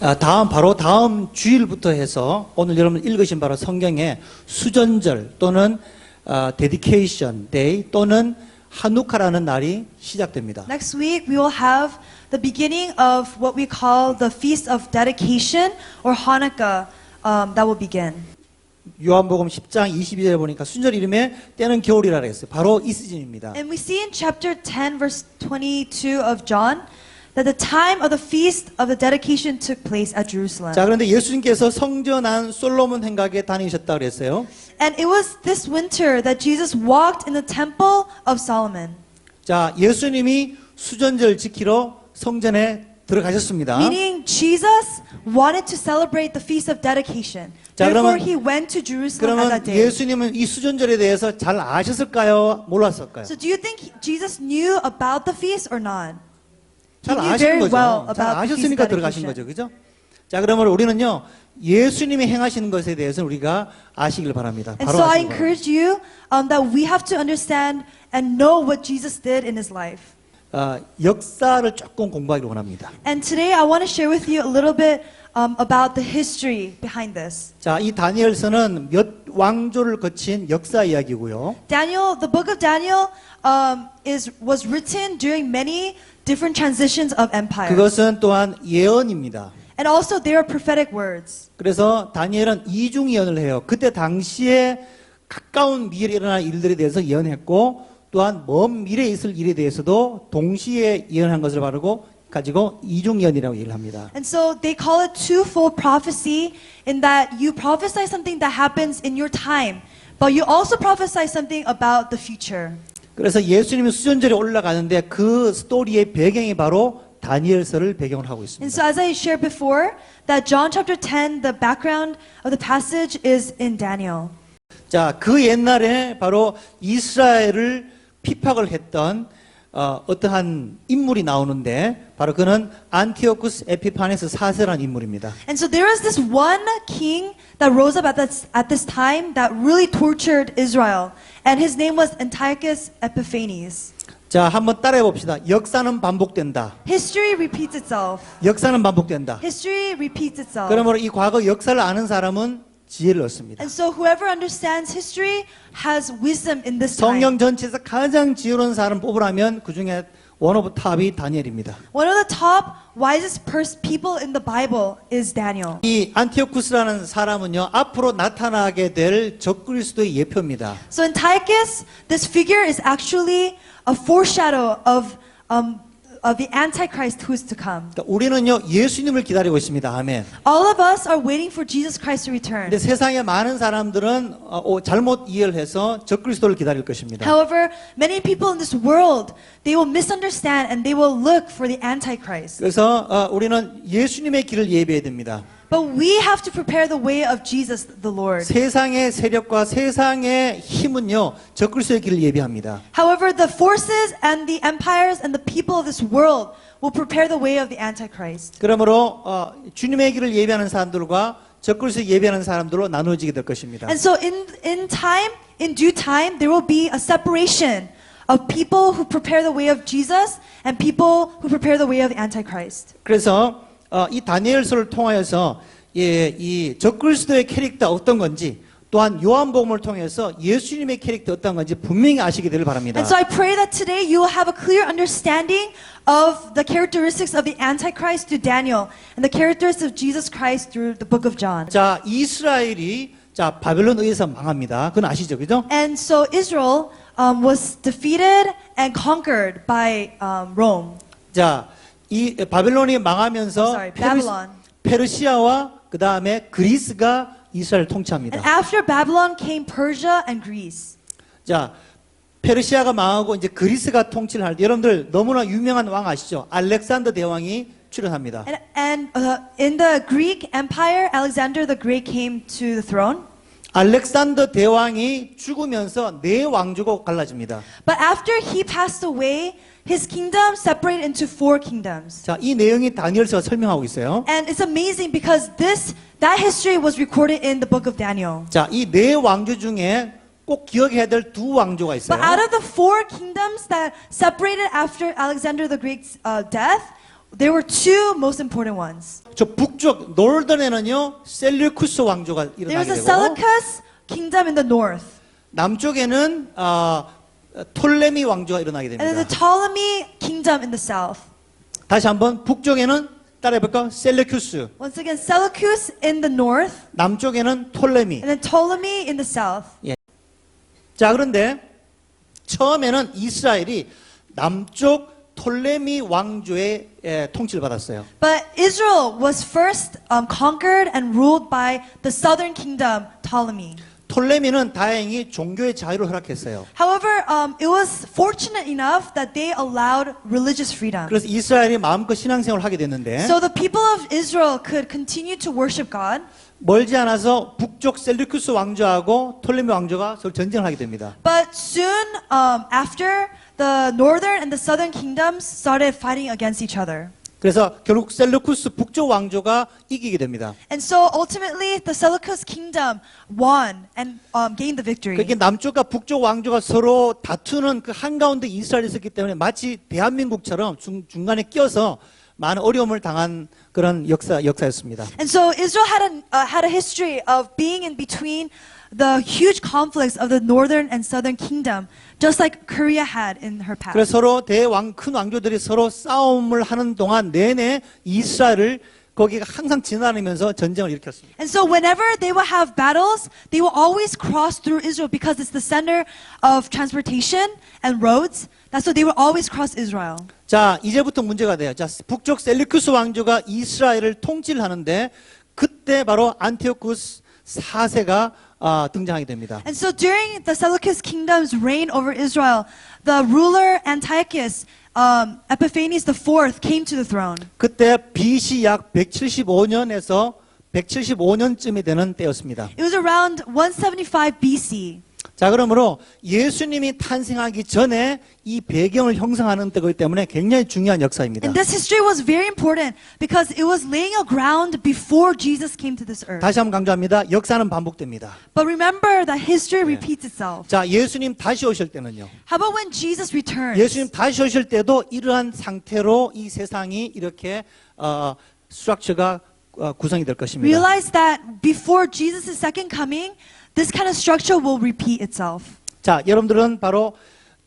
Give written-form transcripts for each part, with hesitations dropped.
바로 다음 주일부터 해서 오늘 여러분 읽으신 바로 성경의 수전절 또는 dedication day 또는 하누카라는 날이 시작됩니다. Next week we will have the beginning of what we call the Feast of Dedication or Hanukkah that will begin. 요한복음 10장 22절에 보니까 순절 이름에 때는 겨울이라 그랬어요. 바로 이 시즌입니다. And we see in chapter 10 verse 22 of John that the time of the feast of the dedication took place at Jerusalem. 자, 그런데 예수님께서 성전 안 솔로몬 행각에 다니셨다 그랬어요. And it was this winter that Jesus walked in the temple of Solomon. 자, 예수님이 수전절 지키러 성전에 들어가셨습니다. Meaning Jesus wanted to celebrate the feast of dedication. 자, Therefore 그러면, he went to Jerusalem on that 그러면 day. 예수님은 이 수전절에 대해서 잘 아셨을까요? 몰랐을까요? So do you think Jesus knew about the feast or not? 잘 He knew 아시는 very 거죠. well 잘 about the feast 아셨으니까 of 들어가신 dedication. 거죠. 그죠? 자, 그러면 우리는요, 예수님이 행하시는 것에 대해서 우리가 아시길 바랍니다. And 바로 so I 아시길 바랍니다. encourage you that we have to understand and know what Jesus did in his life. 역사를 조금 공부하기를 원합니다. And today I want to share with you a little bit about the history behind this. 자, 이 다니엘서는 몇 왕조를 거친 역사 이야기고요. Daniel, the book of Daniel was written during many different transitions of empires. 그것은 또한 예언입니다. And also there are prophetic words. 그래서 다니엘은 이중 예언을 해요. 그때 당시에 가까운 미래에 일어날 일들에 대해서 예언했고 또한 먼 미래에 있을 일에 대해서도 동시에 예언한 것을 가지고 이중 예언이라고 얘기를 합니다. And so they call it twofold prophecy in that you prophesy something that happens in your time, but you also prophesy something about the future. 그래서 예수님이 수전절에 올라가는데 그 스토리의 배경이 바로 다니엘서를 배경으로 하고 And 있습니다. so as I shared before, that John chapter 10, the background of the passage is in Daniel. 자, 그 옛날에 바로 이스라엘을 핍박을 했던 어떠한 인물이 나오는데 바로 그는 안티오쿠스 에피파네스 4세라는 인물입니다. And so there was this one king that rose up at this time that really tortured Israel. And his name was Antiochus Epiphanes. 자, 한번 따라해 봅시다. 역사는 반복된다. History repeats itself. 역사는 반복된다. History repeats itself. 그러므로 이 과거 역사를 아는 사람은 지혜를 얻습니다. And so whoever understands history has wisdom in this time. 성경 전체에서 가장 지혜로운 사람 뽑으라면 그 중에 원 오브 탑이 다니엘입니다. One of the top wisest people in the Bible is Daniel. 이 안티오쿠스라는 사람은요 앞으로 나타나게 될 적그리스도의 예표입니다. So Antiochus, this figure is actually a foreshadow of the Antichrist who is to come. 그러니까 우리는요 예수님을 기다리고 있습니다. 아멘. All of us are waiting for Jesus Christ to return. 근데 세상의 많은 사람들은 잘못 이해를 해서 적그리스도를 기다릴 것입니다. However, many people in this world, they will misunderstand and they will look for the Antichrist. 그래서 우리는 예수님의 길을 예비해야 됩니다. But we have to prepare the way of Jesus the Lord. 세상의 세력과 세상의 힘은요 적그리스도의 길을 예비합니다. However, the forces and the empires and the people of this world will prepare the way of the Antichrist. 그러므로 주님의 길을 예비하는 사람들과 적그리스도 예비하는 사람들로 나누어지게 될 것입니다. And so in due time, there will be a separation of people who prepare the way of Jesus and people who prepare the way of the Antichrist. 그래서 이 다니엘서를 통하여서 이 적그리스도의 캐릭터 어떤 건지 또한 요한복음을 통해서 예수님의 캐릭터 어떤 건지 분명히 아시게 되길 바랍니다. And so I pray that today you will have a clear understanding of the characteristics of the Antichrist through Daniel and the characteristics of Jesus Christ through the book of John. 자, 이스라엘이 바벨론 의해서 망합니다. 그건 아시죠, 그죠? And so Israel was defeated and conquered by Rome. 자, 이 바벨론이 망하면서 Babylon. 페르시아와 그 다음에 그리스가 이스라엘을 통치합니다. And after Babylon came Persia and Greece. 자, 페르시아가 망하고 이제 그리스가 통치를 할 때 여러분들 너무나 유명한 왕 아시죠? 알렉산더 대왕이 출현합니다. And in the Greek Empire, Alexander the Great came to the throne. 알렉산더 대왕이 죽으면서 네 왕조가 갈라집니다. But after he passed away, his kingdom separated into 4 kingdoms. 자, 이 내용이 다니엘서가 설명하고 있어요. And it's amazing because that history was recorded in the book of Daniel. 자, 이 네 왕조 중에 꼭 기억해야 될 두 왕조가 있어요. But out of the 4 kingdoms that separated after Alexander the Great's death, there were two most important ones. 저 북쪽 노던에는요 셀류쿠스 왕조가 There 일어나게 was a 되고 Seleucus kingdom in the north, 남쪽에는 톨레미 왕조가 일어나게 and then the 됩니다. Ptolemy kingdom in the south. 다시 한번 북쪽에는 따라해볼까? 셀류쿠스, Once again, Seleucus in the north, 남쪽에는 톨레미. and then Ptolemy in the south. 자, 그런데 처음에는 이스라엘이 남쪽 톨레미 왕조의 통치를 받았어요. But Israel was first conquered and ruled by the southern kingdom, Ptolemy. 톨레미는 다행히 종교의 자유를 허락했어요. However, it was fortunate enough that they allowed religious freedom. 그래서 이스라엘이 마음껏 신앙생활을 하게 됐는데 So the people of Israel could continue to worship God. 멀지 않아서 북쪽 셀류쿠스 왕조하고 톨레미 왕조가 서로 전쟁을 하게 됩니다. But soon after, the northern and the southern kingdoms started fighting against each other. 그래서 결국 셀류쿠스 북쪽 왕조가 이기게 됩니다. And so ultimately, the Seleucus kingdom won and gained the victory. 그렇게 남쪽과 북쪽 왕조가 서로 다투는 그 한가운데 이스라엘이 있었기 때문에 마치 대한민국처럼 중간에 끼어서 많은 어려움을 당한 그런 역사였습니다. And so Israel had a history of being in between the huge conflicts of the northern and southern kingdom, just like Korea had in her past. 그래서 서로 큰 왕조들이 서로 싸움을 하는 동안 내내 이스라엘을 거기가 항상 지나다니면서 전쟁을 일으켰습니다. And so whenever they will have battles, they will always cross through Israel because it's the center of transportation and roads. That's why they will always cross Israel. 자, 이제부터 문제가 돼요. 자, 북쪽 셀류쿠스 왕조가 이스라엘을 통치를 하는데 그때 바로 안티오쿠스 4세가 등장하게 됩니다. And so during the Seleucus kingdom's reign over Israel, the ruler Antiochus Epiphanes IV came to the throne. 그때 BC 약 175년에서 175년쯤이 되는 때였습니다. It was around 175 BC. 자, 그러므로 예수님이 탄생하기 전에 이 배경을 형성하는 때이기 때문에 굉장히 중요한 역사입니다. And this history was very important because it was laying a ground before Jesus came to this earth. 다시 한번 강조합니다. 역사는 반복됩니다. But remember that history repeats itself. 자, 예수님 다시 오실 때는요. How about when Jesus returns? 예수님 다시 오실 때도 이러한 상태로 이 세상이 이렇게 스트럭처가 구성이 될 것입니다. Realize that before Jesus' second coming, this kind of structure will repeat itself. 자, 여러분들은 바로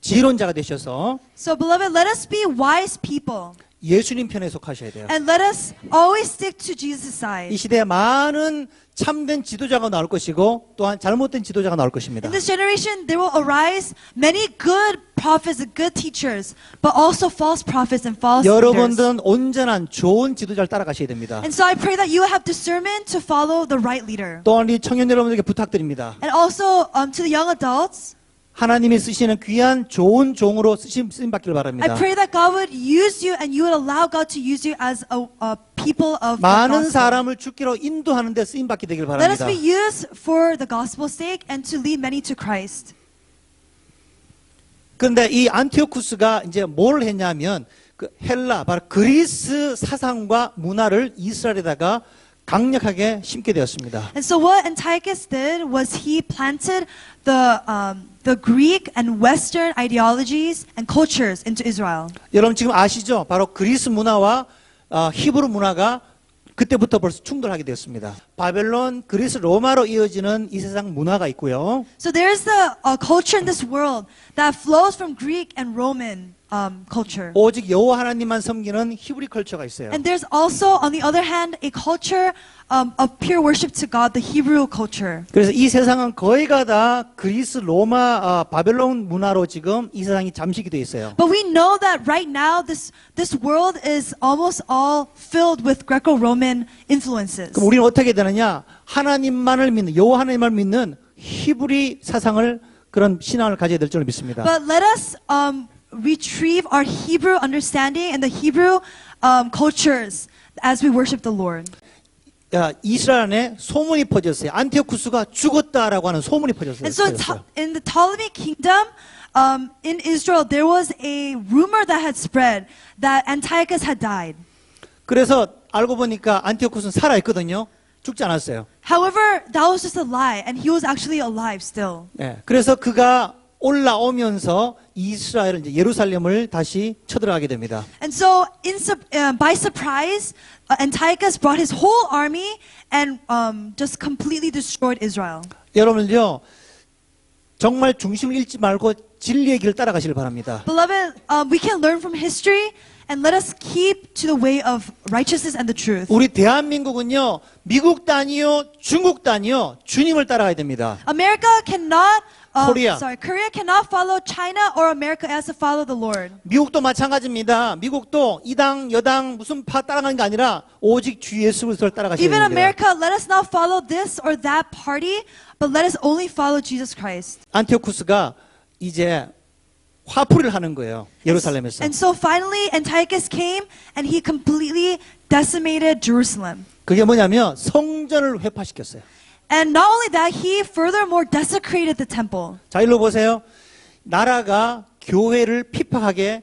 지론자가 되셔서 So beloved, let us be wise people. 예수님 편에 속하셔야 돼요. And let us always stick to Jesus' 이 side. 시대에 많은 참된 지도자가 나올 것이고 또한 잘못된 지도자가 나올 것입니다. In this generation, there will arise many good prophets and good teachers, but also false prophets and false leaders. 여러분들은 온전한 좋은 지도자를 따라가셔야 됩니다. And so I pray that you will have discernment to follow the right leader. 또한 이 청년 여러분들에게 부탁드립니다. And also to the young adults, 하나님이 쓰시는 귀한 좋은 종으로 쓰임 받기를 I 바랍니다. pray that God would use you and you would allow God to use you as a people of the 많은 gospel. 사람을 주기로 인도하는 데 쓰임 받게 되길 Let us 바랍니다. be used for the gospel's sake and to lead many to Christ. 그런데 이 안티오쿠스가 이제 뭘 했냐면 그 헬라 바로 그리스 사상과 문화를 이스라엘에다가 강력하게 심게 되었습니다. And so what Antiochus did was he planted the Greek and Western ideologies and cultures into Israel. 여러분 지금 아시죠? 바로 그리스 문화와 히브리 문화가 그때부터 벌써 충돌하게 되었습니다. 바벨론, 그리스, 로마로 이어지는 이 세상 문화가 있고요. So there's the culture in this world that flows from Greek and Roman culture. 오직 여호와 하나님만 섬기는 히브리 컬처가 있어요. And there's also, on the other hand, a culture of pure worship to God, the Hebrew culture. 그래서 이 세상은 거의가 다 그리스, 로마, 바벨론 문화로 지금 이 세상이 잠식이 돼 있어요. But we know that right now, this world is almost all filled with Greco-Roman influences. 그럼 우리는 어떻게 되느냐? 하나님만을 믿는 여호와 하나님을 믿는 히브리 사상을 그런 신앙을 가져야 될 줄 믿습니다. But let us retrieve our Hebrew understanding and the Hebrew cultures as we worship the Lord. 이스라엘 안에 소문이 퍼졌어요. 안티오쿠스가 죽었다라고 하는 소문이 퍼졌어요. And so in the Ptolemy kingdom, in Israel, there was a rumor that had spread that Antiochus had died. 그래서 알고 보니까 안티오쿠스는 살아있거든요. 죽지 않았어요. However, that was just a lie, and he was actually alive still. 그래서 그가 올라오면서 이스라엘 이제 예루살렘을 다시 쳐들어가게 됩니다. And so, by surprise, Antiochus brought his whole army and just completely destroyed Israel. 여러분들요, 정말 중심을 잃지 말고 진리의 길을 따라가시길 바랍니다. Beloved, we can learn from history and let us keep to the way of righteousness and the truth. 우리 대한민국은요, 미국도 아니요, 중국도 아니요, 주님을 따라가야 됩니다. America cannot, Korea. Korea cannot follow China or America has to follow the Lord. 미국도 마찬가지입니다. 미국도 이당 여당 무슨 파 따라가는 게 아니라 오직 주 예수 그리스도를 따라가셔야 Even 됩니다. America, let us not follow this or that party, but let us only follow Jesus Christ. 안티오쿠스가 이제 화풀이를 하는 거예요. 예루살렘에서. And so finally, Antiochus came and he completely decimated Jerusalem. 그게 뭐냐면 성전을 회파시켰어요. And not only that, he furthermore desecrated the temple. 자, 일로 보세요. 나라가 교회를 핍박하게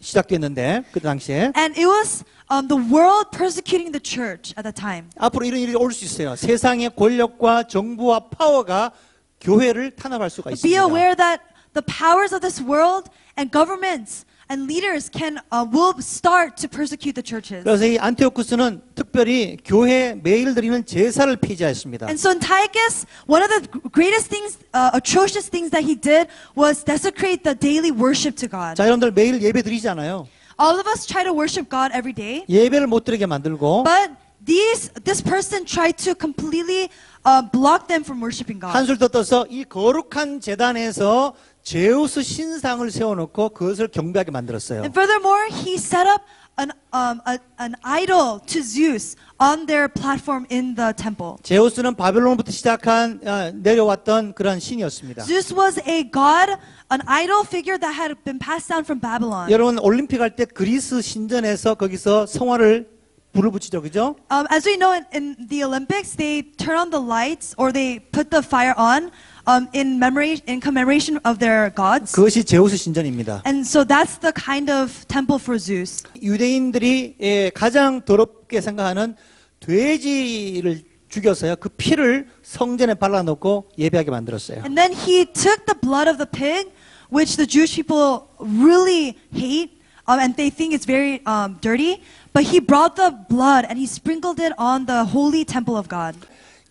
시작됐는데 그 당시에 And it was the world persecuting the church at that time. 앞으로 이런 일이 올 수 있어요. 세상의 권력과 정부와 파워가 교회를 탄압할 수가 Be 있습니다. aware that the powers of this world and governments and leaders will start to persecute the churches. 그래서 이 안티오쿠스는 특별히 교회 매일 드리는 제사를 폐지하였습니다. And so Antiochus, one of the greatest things, atrocious things that he did was desecrate the daily worship to God. 자, 여러분들 매일 예배 드리잖아요. All of us try to worship God every day, 예배를 못 드리게 만들고 but this person tried to completely block them from worshiping God. 한술 더 떠서 이 거룩한 제단에서 제우스 신상을 세워놓고 그것을 경배하게 만들었어요. And furthermore, he set up an idol to Zeus on their platform in the temple. 제우스는 바벨론부터 시작한 내려왔던 그런 신이었습니다. Zeus was a god, an idol figure that had been passed down from Babylon. 여러분 올림픽 할 때 그리스 신전에서 거기서 성화를 불을 붙이죠, 그죠? As we know, in the Olympics, they turn on the lights or they put the fire on in commemoration of their gods. 그것이 제우스 신전입니다. And so that's the kind of temple for Zeus. 유대인들이 가장 더럽게 생각하는 돼지를 죽여서요. 그 피를 성전에 발라놓고 예배하게 만들었어요. And then he took the blood of the pig, which the Jewish people really hate, and they think it's very dirty. But he brought the blood and he sprinkled it on the holy temple of God.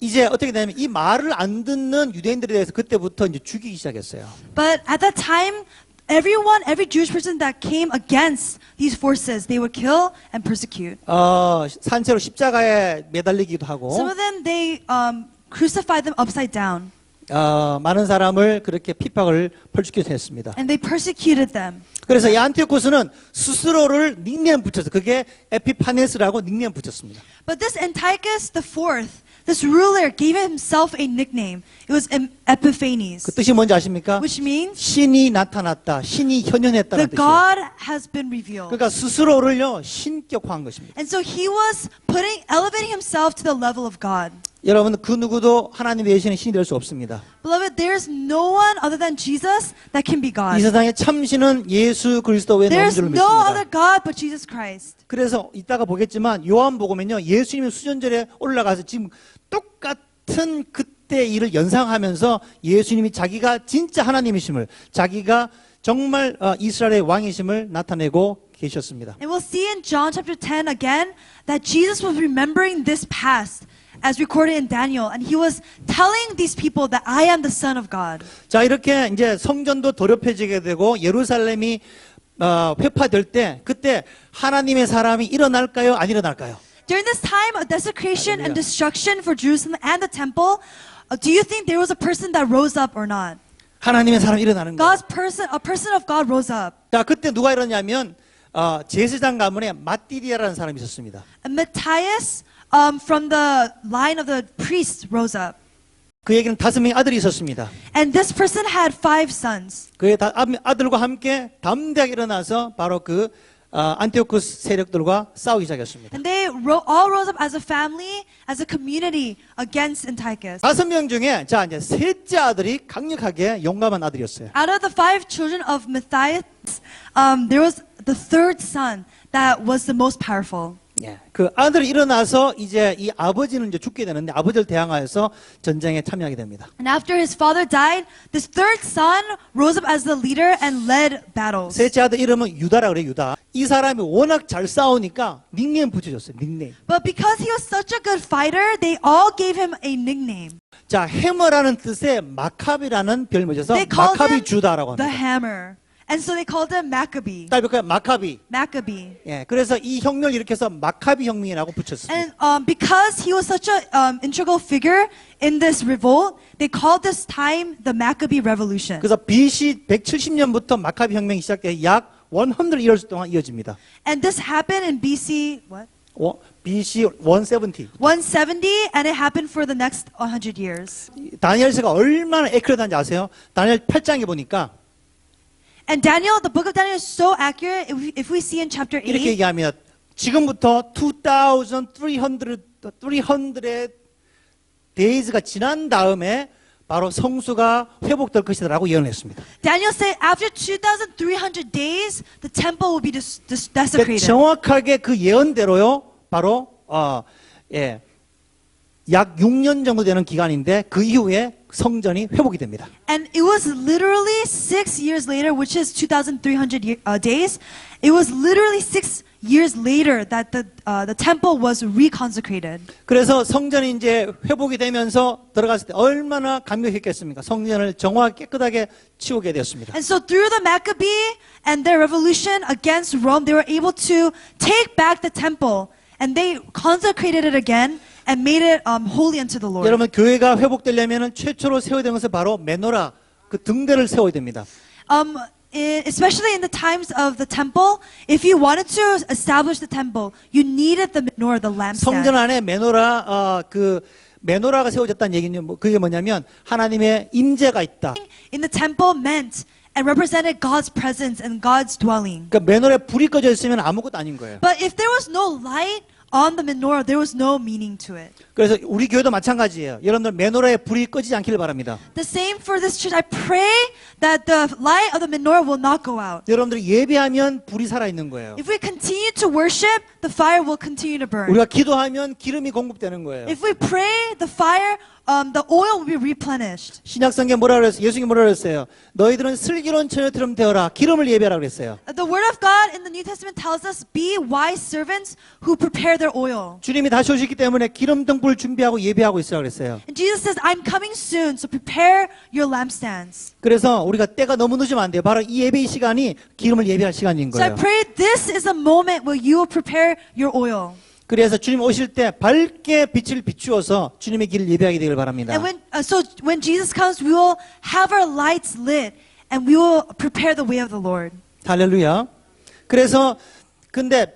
이제 어떻게 되냐면 이 말을 안 듣는 유대인들에 대해서 그때부터 이제 죽이기 시작했어요. But at that time, every Jewish person that came against these forces, they would kill and persecute. 산채로 십자가에 매달리기도 하고 Some of them, they crucified them upside down. 많은 사람을 그렇게 핍박을 펼치게 했습니다. And they persecuted them. 그래서 이 안티오코스는 스스로를 닉네임 붙여서 그게 에피파네스라고 닉네임 붙였습니다. But this Antiochus the fourth, this ruler gave himself a nickname. It was Epiphanes, 그 뜻이 뭔지 아십니까? which means 신이 나타났다, 신이 현현했다는 the 뜻이에요. God has been revealed. 그러니까 스스로를요 신격화한 것입니다. And so he was elevating himself to the level of God. 여러분 그 누구도 하나님 대신에 신이 될 수 없습니다. Beloved, there's no one other than Jesus that can be 이 God. 세상에 참신은 예수 그리스도 외에는 없는 There's 줄로 no other 믿습니다. God but Jesus Christ. 그래서 이따가 보겠지만 요한복음에는요 예수님이 수전절에 올라가서 지금 똑같은 그때 일을 연상하면서 예수님이 자기가 진짜 하나님이심을 자기가 정말 이스라엘의 왕이심을 나타내고 계셨습니다. And we'll see in John chapter 10 again that Jesus was remembering this past as recorded in Daniel, and he was telling these people that I am the Son of God. 자 이렇게 이제 성전도 더럽혀지게 되고 예루살렘이 회파될 때 그때 하나님의 사람이 일어날까요? 안 일어날까요? During this time of desecration and destruction for Jerusalem and the temple, do you think there was a person that rose up or not? 하나님의 사람이 일어나는 거예요. A person of God rose up. 자 그때 누가 일어나냐면 제사장 가문에 마띠리아라는 사람이 있었습니다. And Matthias from the line of the priests rose up. 그에게는 5명의 아들이 있었습니다. And this person had 5 sons. 그의 아들과 함께 담대하게 일어나서 바로 그 안티오쿠스 세력들과 싸우기 시작했습니다. And they all rose up as a family, as a community against Antiochus. 5명 중에 자 이제 셋째 아들이 강력하게 용감한 아들이었어요. Out of the 5 children of Matthias, there was the third son that was the most powerful. 예, 그 아들이 일어나서 이제 이 아버지는 이제 죽게 되는데 아버지를 대항하여서 전쟁에 참여하게 됩니다. And after his father died, this third son rose up as the leader and led battles. 셋째 아들 이름은 유다라 그래요. 유다. 이 사람이 워낙 잘 싸우니까 닉네임 붙여줬어요. 닉네임. But because he was such a good fighter, they all gave him a nickname. 자, 해머라는 뜻의 마카비라는 별을 붙여서 They called 마카비 him 주다라고 the 합니다. hammer. And so they called him Maccabee. 딸별까요? 마카비. Maccabee. 예, 그래서 이 혁명을 일으켜서 마카비 혁명이라고 붙였습니다. And because he was such a integral figure in this revolt, they called this time the Maccabee Revolution. 그래서 BC 170년부터 마카비 혁명이 시작돼 약 100 years 동안 이어집니다. And this happened in BC what? BC 170. 170, and it happened for the next 100 years. 다니엘서가 얼마나 애큐레트한지 아세요? 다니엘 8장에 보니까 And Daniel, the book of Daniel is so accurate. If we see in chapter 8, 이렇게 얘기합니다. 지금부터 2,300 days가 지난 다음에 바로 성수가 회복될 것이라고 예언했습니다. Daniel said after 2,300 days, the temple will be 그러니까 desecrated. 정확하게 그 예언대로요. 바로 약 6년 정도 되는 기간인데 그 이후에 성전이 회복이 됩니다. And it was literally 6 years later, which is 2,300 days. It was literally 6 years later that the temple was reconsecrated. 그래서 성전이 이제 회복이 되면서 들어갔을 때 얼마나 감격했겠습니까? 성전을 정확하게 깨끗하게 치우게 되었습니다. And so through the Maccabee and their revolution against Rome, they were able to take back the temple and they consecrated it again and made it holy unto the Lord. 여러분 교회가 회복되려면 최초로 세워야 되는 것은 바로 메노라 그 등대를 세워야 됩니다. Especially in the times of the temple, if you wanted to establish the temple, you needed the menorah, the 성전 lampstand. 안에 메노라 그 메노라가 세워졌다는 얘기는 그게 뭐냐면 하나님의 임재가 있다. In the temple meant and represented God's presence and God's dwelling. 그러니까 메노라에 불이 꺼져 있으면 아무것도 아닌 거예요. But if there was no light on the menorah, there was no meaning to it. 그래서 우리 교회도 마찬가지예요. 여러분들 메노라에 불이 꺼지지 않기를 바랍니다. The same for this church. I pray that the light of the menorah will not go out. 여러분들이 예배하면 불이 살아 있는 거예요. If we continue to worship, the fire will continue to burn. 우리가 기도하면 기름이 공급되는 거예요. If we pray, the fire, the oil will be replenished. 신약성경 뭐라 그랬어요? 예수님이 뭐라 그랬어요? 너희들은 슬기로운 처녀처럼 되어라. 기름을 예배하라 그랬어요. The word of God in the New Testament tells us, be wise servants who prepare their oil. 주님이 다시 오시기 때문에 기름 등불 준비하고 예배하고 있으라 그랬어요. And Jesus says, I'm coming soon, so prepare your lampstands. 그래서 우리가 때가 너무 늦으면 안 돼요. 바로 이 예배의 시간이 기름을 예배할 시간인 So I 거예요. pray this is a moment where you will prepare your oil. 그래서 주님 오실 때 밝게 빛을 비추어서 주님의 길을 예배하게 되길 바랍니다. And when Jesus comes, we will have our lights lit and we will prepare the way of the Lord. 할렐루야. 그래서 근데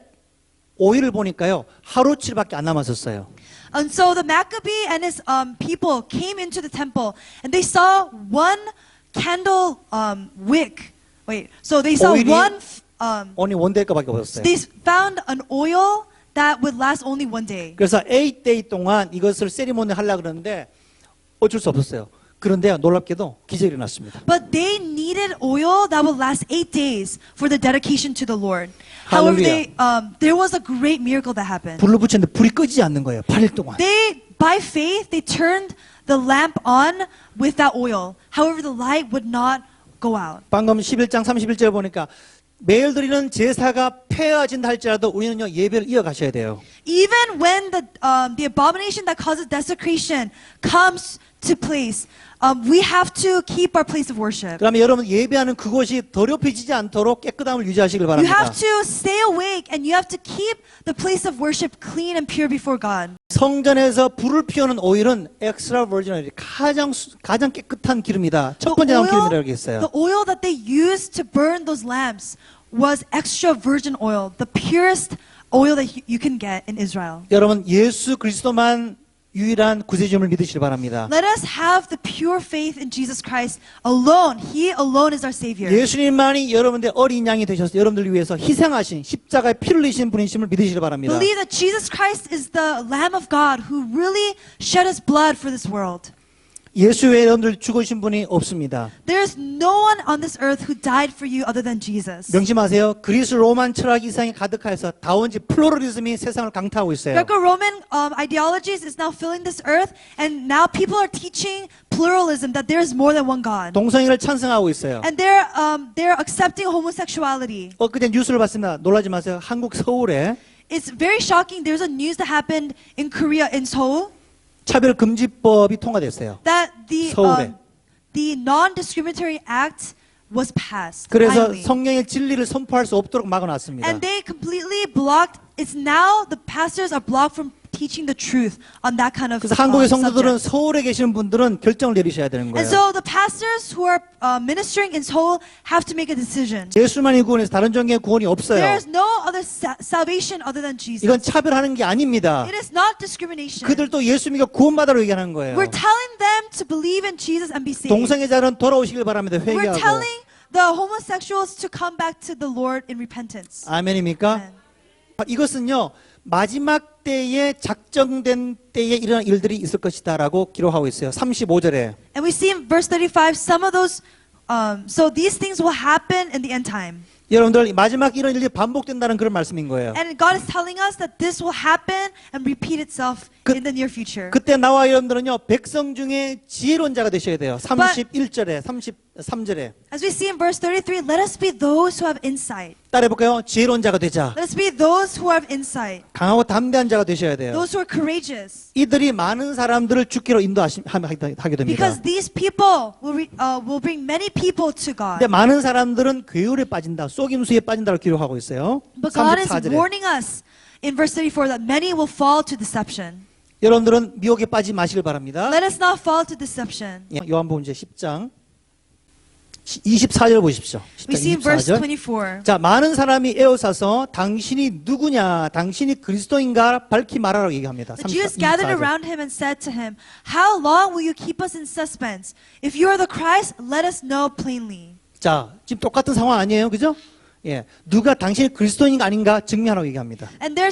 5일을 보니까요. 하루치밖에 안 남았었어요. And so the Maccabee and his people came into the temple and they saw one candle wick. Wait, so they saw 오일이 one. only one day밖에 없었어요. They found an oil that would last only one day. 그래서 8day 동안 이것을 세리머니 하려고 그러는데 어쩔 수 없었어요. 그런데 놀랍게도 기적이 일어났습니다. But they needed oil that would last 8 days for the dedication to the Lord. However, there was a great miracle that happened. 불을 붙였는데 불이 꺼지지 않는 거예요. 8일 동안. By faith, they turned the lamp on with that oil. However, the light would not go out. 방금 11장 31절 보니까 매일 드리는 제사가 폐허진다 할지라도 우리는요 예배를 이어가셔야 돼요. Even when the abomination that causes desecration comes to place, we have to keep our place of worship. 그러면 여러분 예배하는 그곳이 더럽혀지지 않도록 깨끗함을 유지하시길 You 바랍니다. have to stay awake and you have to keep the place of worship clean and pure before God. 성전에서 불을 피우는 오일은 엑스트라 버지널 가장 깨끗한 기름이다. 첫 번째 나온 기름이라고 했어요. The oil that they used to burn those lamps was extra virgin oil, the purest oil that you can get in Israel. 여러분 예수 그리스도만 유일한 구세주님을 믿으시길 바랍니다. Let us have the pure faith in Jesus Christ alone. He alone is our Savior. 예수님만이 여러분들 어린 양이 되셔서 여러분들을 위해서 희생하신 십자가에 피를 흘리신 분이심을 믿으시길 바랍니다. Believe that Jesus Christ is the Lamb of God who really shed His blood for this world. 예수 외에 여러분들 죽으신 분이 없습니다. There's no one on this earth who died for you other than Jesus. 명심하세요. 그리스 로만 철학 이상이 가득하여서 다원지 플로럴리즘이 세상을 강타하고 있어요. Greco-Roman ideologies is now filling this earth, and now people are teaching pluralism, that there is more than one God. 동성애를 찬성하고 있어요. And they're accepting homosexuality. 그때 뉴스를 봤습니다. 놀라지 마세요. 한국 서울에 It's very shocking. There's a news that happened in Korea, in Seoul, 차별금지법이 통과됐어요. that 서울에. the non-discriminatory act was passed. 그래서 finally. 성령의 진리를 선포할 수 없도록 막아놨습니다. And they completely blocked. It's now the pastors are blocked from teaching the truth on that kind of 그래서 한국의 성도들은 subject. 서울에 계시는 분들은 결정을 내리셔야 되는 And 거예요. so the pastors who are ministering in Seoul have to make a decision. 예수만이 구원해서 다른 종교의 구원이 없어요. There is no other salvation other than Jesus. 이건 차별하는 게 아닙니다. It is not discrimination. 그들도 예수 믿고 구원받으라고 얘기하는 거예요. We're telling them to believe in Jesus and be saved. 동성애자는 돌아오시길 바랍니다. We're 회개하고. telling the homosexuals to come back to the Lord in repentance. 아멘입니까? Amen. 이것은요. 마지막 때에 작정된 때에 일어날 일들이 있을 것이다라고 기록하고 있어요. 35절에. And we see in verse 35 some of those so these things will happen in the end time. 여러분들 마지막 이런 일이 반복된다는 그런 말씀인 거예요. And God is telling us that this will happen and repeat itself in the near future. 그때 나와 여러분들은요. 백성 중에 지혜론자가 되셔야 돼요. 31절에 33절에. As we see in verse 33, let us be those who have insight. 따라해볼까요? 지혜론자가 되자. Let us be those who have insight. 강하고 담대한 자가 되셔야 돼요. Those who are courageous. 이들이 많은 사람들을 죽기로 인도하게 됩니다. Because these people will bring many people to God. 근데 많은 사람들은 괴울에 빠진다, 속임수에 빠진다고 기록하고 있어요. But God is 34절에. warning us in verse 34 that many will fall to deception. 여러분들은 미혹에 빠지지 마시길 바랍니다. Let us not fall to deception. 요한복음 이제 10장 24절 보십시오. We see in 10장 verse 24절. 24. 자, 많은 사람이 에워싸서 당신이 누구냐, 당신이 그리스도인가 밝히 말하라고 얘기합니다. The Jews gathered 24절. around him and said to him, How long will you keep us in suspense? If you are the Christ, let us know plainly. 자, 지금 똑같은 상황 아니에요, 그죠? 예, 누가 당신이 그리스도인가 아닌가 증명하라고 얘기합니다. And they're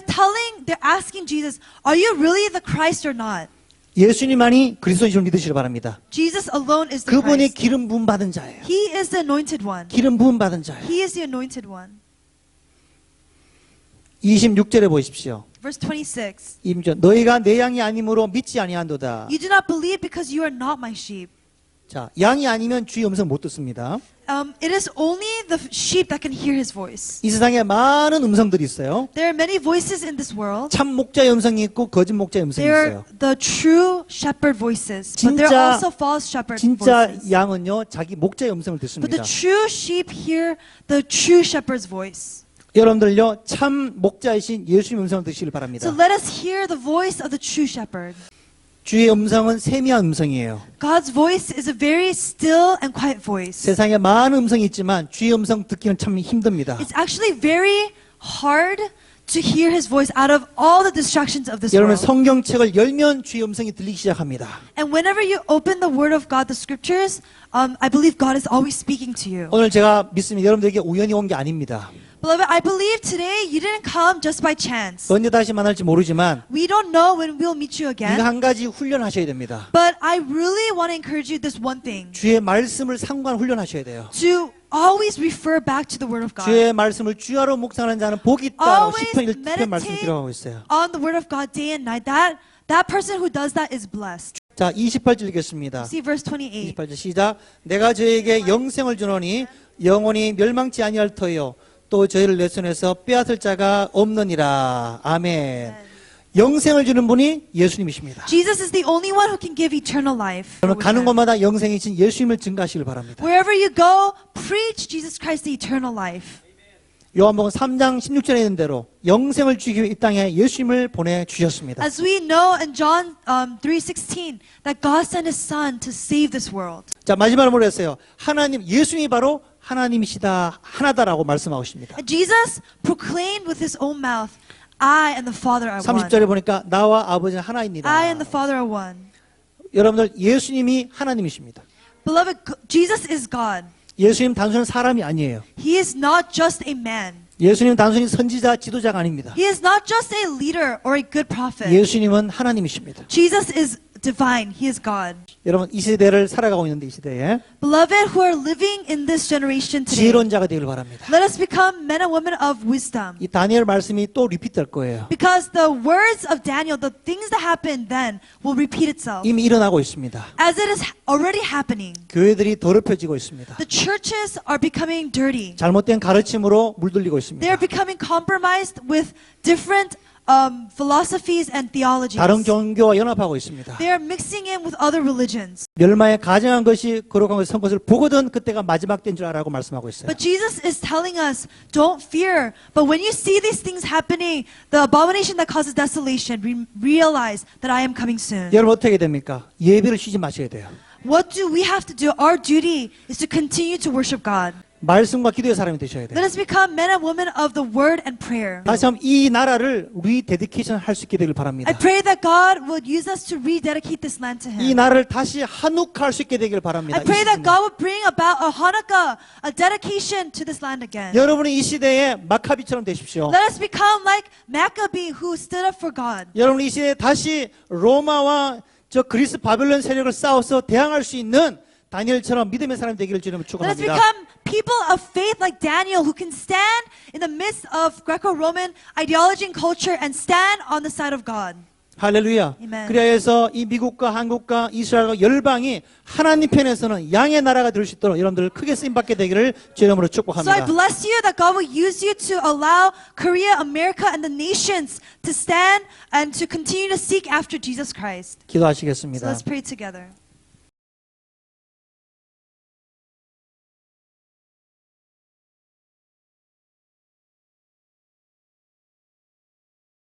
asking Jesus, Are you really the Christ or not? 예수님만이 그리스도인 줄 믿으시길 바랍니다. Jesus alone is the 그분이 Christ. 기름 부음 받은 자예요. He is the anointed one. 기름 부음 받은 자예요. He is the anointed one. 26절에 보십시오. Verse 26. 임전 너희가 내 양이 아니므로 믿지 아니한도다. You do not believe because you are not my sheep. 자, 양이 아니면 주의 음성 못 듣습니다. It is only the sheep that can hear his voice. 이 세상에 많은 음성들이 있어요. There are many voices in this world. 참 목자의 음성이 있고 거짓 목자의 음성이 There 있어요. are the true shepherd voices, but there are also false shepherd 진짜 voices. 양은요 자기 목자의 음성을 But 듣습니다. the true sheep hear the true shepherd's voice. 여러분들요 참 목자이신 예수님의 음성을 듣시길 바랍니다. So let us hear the voice of the true shepherd. 주의 음성은 세미한 음성이에요. God's voice is a very still and quiet voice. 세상에 많은 음성이 있지만 주의 음성 듣기는 참 힘듭니다. It's actually very hard to hear his voice out of all the distractions of this 여러분 world. 성경책을 열면 주의 음성이 들리기 시작합니다. And whenever you open the word of God, the scriptures, I believe God is always speaking to you. 오늘 제가 믿습니다. 여러분들에게 우연히 온 게 아닙니다. Beloved, I believe today you didn't come just by chance. 언제 다시 만날지 모르지만 We don't know when we'll meet you 이거 again. 한 가지 훈련하셔야 됩니다. But I really want to encourage you this one thing. 주의 말씀을 상관 훈련하셔야 돼요. To always refer back to the word of God. 주의 말씀을 주야로 묵상하는 자는 복이 있다고 Always 10편 1편 말씀 meditate 기록하고 있어요. on the word of God day and night. That person who does that is blessed. 자, 28절 읽겠습니다. See verse 28. 28절 시작. 내가 저에게 영생을 주노니 영원히 멸망치 아니할 터요. 또 저희를 내 손에서 빼앗을 자가 없느니라. 아멘. 영생을 주는 분이 예수님이십니다. Jesus is the only one who can give eternal life. 여러분 가는 곳마다 영생이신 예수님을 증가하시길 바랍니다. Wherever you go, preach Jesus Christ the eternal life. 요한복음 3장 16절에 있는 대로 영생을 주기 위해 이 땅에 예수님을 보내주셨습니다. As we know in John 3:16 that God sent His Son to save this world. 자, 마지막으로 했어요. 하나님, 예수님이 바로 하나님이시다, 하나다라고 말씀하고 있습니다. And Jesus proclaimed with His own mouth, I and the Father are one. 30절에 보니까 나와 아버지는 하나입니다. I and the Father are one. 여러분들 예수님이 하나님이십니다. Beloved, Jesus is God. 예수님 단순한 사람이 아니에요. He is not just a man. 예수님 단순히 선지자, 지도자가 아닙니다. He is not just a leader or a good prophet. 예수님은 하나님이십니다. Jesus is divine. He is God. 여러분 이 시대를 살아가고 있는데 이 시대에 Beloved who are living in this generation today, 지혜론자가 되길 바랍니다. let us become men and women of wisdom. 이 다니엘 말씀이 또 리피트할 거예요. Because the words of Daniel, the things that happened then, will repeat itself. 이미 일어나고 있습니다. As it is already happening, 교회들이 더럽혀지고 있습니다. the churches are becoming dirty. 잘못된 가르침으로 물들리고 있습니다. They are becoming compromised with different philosophies and theologies. 다른 종교와 연합하고 있습니다. They are mixing in with other religions. 멸망에 가증한 것이 거룩한 것이 선 것을 보거든 그때가 마지막 때인 줄 알라고 말씀하고 있어요. But Jesus is telling us, don't fear. But when you see these things happening, the abomination that causes desolation, realize that I am coming soon. 여러분 어떻게 됩니까? 예배를 쉬지 마셔야 돼요. What do we have to do? Our duty is to continue to worship God. 말씀과 기도의 사람이 되셔야 돼요. Let us become men and women of the word and prayer. 다시 한번 이 나라를 리데디케이션 할 수 있게 되길 바랍니다. I pray that God would use us to rededicate this land to 이 Him. 나라를 다시 한욱할 수 있게 되길 바랍니다. I pray 이 that 시즌에. God would bring about a Hanukkah, a dedication to this land again. 여러분이 이 시대에 마카비처럼 되십시오. Let us become like Maccabee who stood up for God. 여러분이 이 시대에 다시 로마와 저 그리스 바벨론 세력을 싸워서 대항할 수 있는 다니엘처럼 믿음의 사람이 되기를 주님을 Let us 축원합니다. become people of faith like Daniel who can stand in the midst of Greco-Roman ideology and culture and stand on the side of God. 할렐루야. Amen. 그래서 이 미국과 한국과 이스라엘과 열방이 하나님 편에서는 양의 나라가 될 수 있도록 여러분들 크게 쓰임 받게 되기를 주 이름으로 So I 축복합니다. bless you that God will use you to allow Korea, America, and the nations to stand and to continue to seek after Jesus Christ. So 기도하시겠습니다. let's pray together.